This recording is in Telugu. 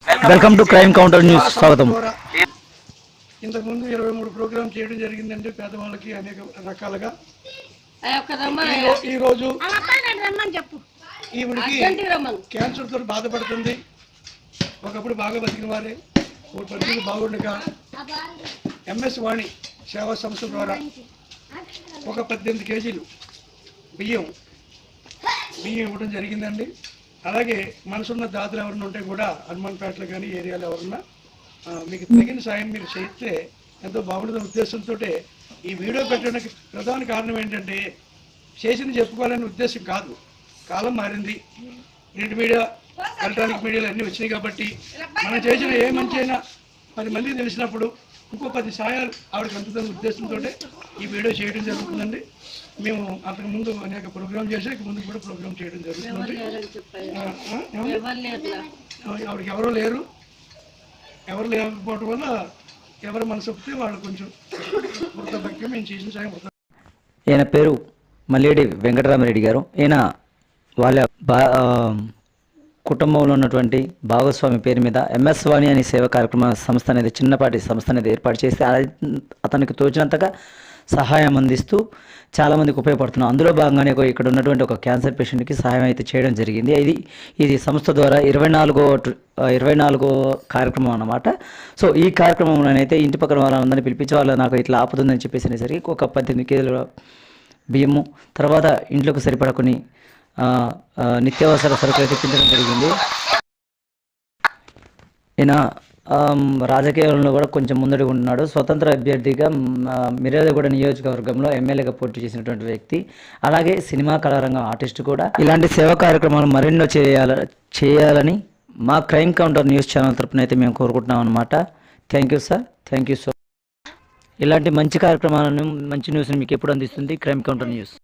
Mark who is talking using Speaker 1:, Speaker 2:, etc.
Speaker 1: Welcome to crime counter news స్వాగతం.
Speaker 2: ఇంతకుముందు 23 ప్రోగ్రామ్ చేయడం జరిగిందండి పేదవాళ్ళకి అనేక రకాలుగా. ఈరోజు ఈవిడికి క్యాన్సర్తో బాధపడుతుంది. ఒకప్పుడు బాగా బతికిన వారే ఒక పరిస్థితి బాగుండగా ఎంఎస్ వాణి సేవా సంస్థ ద్వారా ఒక 18 కేజీలు బియ్యం ఇవ్వడం జరిగిందండి. అలాగే మనసున్న దాతలు ఎవరైనా ఉంటే కూడా హనుమాన్పేటలో కానీ ఏరియాలో ఎవరన్నా మీకు తగిన సాయం మీరు చేస్తే ఎంతో బాగుంటుందనే ఉద్దేశంతో ఈ వీడియో పెట్టడానికి ప్రధాన కారణం ఏంటంటే చేసింది చెప్పుకోవాలనే ఉద్దేశం కాదు. కాలం మారింది, ప్రింట్ మీడియా ఎలక్ట్రానిక్ మీడియాలు అన్నీ వచ్చినాయి కాబట్టి మనం చేసిన ఏ మంచి అయినా 10 మందికి తెలిసినప్పుడు ఇంకో 10 సాయాలు ఆవిడకి అందుతున్న ఉద్దేశంతో ఈ వీడియో చేయడం జరుగుతుందండి. మేము అంతకుముందు అనేక ప్రోగ్రామ్ చేసాం, ఇక ముందు కూడా ప్రోగ్రామ్ చేయడం జరుగుతుంది. ఆవిడకి ఎవరు లేకపోవడం వల్ల ఎవరు మనసు వస్తే వాళ్ళు కొంచెం వృద్ధభక్తి మేము చేసిన సాయం.
Speaker 1: ఈయన పేరు మల్లేడి వెంకటరామరెడ్డి గారు. ఈయన వాళ్ళ కుటుంబంలో ఉన్నటువంటి భాగస్వామి పేరు మీద ఎంఎస్ వాణి అనే సేవా కార్యక్రమ సంస్థ అనేది చిన్నపాటి సంస్థ అనేది ఏర్పాటు చేస్తే అతనికి తోచినంతగా సహాయం అందిస్తూ చాలామందికి ఉపయోగపడుతున్నాం. అందులో భాగంగానే ఇక్కడ ఉన్నటువంటి ఒక క్యాన్సర్ పేషెంట్కి సహాయం అయితే చేయడం జరిగింది. ఇది సంస్థ ద్వారా 24వ కార్యక్రమం అన్నమాట. సో ఈ కార్యక్రమంలోనైతే ఇంటి పక్కన వాళ్ళందరినీ పిలిపించి వాళ్ళు నాకు ఇట్లా ఆపుతుందని చెప్పేసి అనేసరికి ఒక 18 కేజీల బియ్యము, తర్వాత ఇంట్లోకి సరిపడా కొన్ని నిత్యావసర సరుకులు తెప్పించడం జరిగింది. ఈయన రాజకీయాలలో కూడా కొంచెం ముందడుగు ఉన్నాడు. స్వతంత్ర అభ్యర్థిగా మిర్యాలగూడ నియోజకవర్గంలో ఎమ్మెల్యేగా పోటీ చేసినటువంటి వ్యక్తి. అలాగే సినిమా కళారంగం ఆర్టిస్ట్ కూడా. ఇలాంటి సేవా కార్యక్రమాలు మరెన్నో చేయాలని మా క్రైమ్ కౌంటర్ న్యూస్ ఛానల్ తరపున అయితే మేము కోరుకుంటున్నాం అనమాట. Thank you sir, thank you so. ఇలాంటి మంచి కార్యక్రమాలను, మంచి న్యూస్ని మీకు ఎప్పుడు అందిస్తుంది క్రైమ్ కౌంటర్ న్యూస్.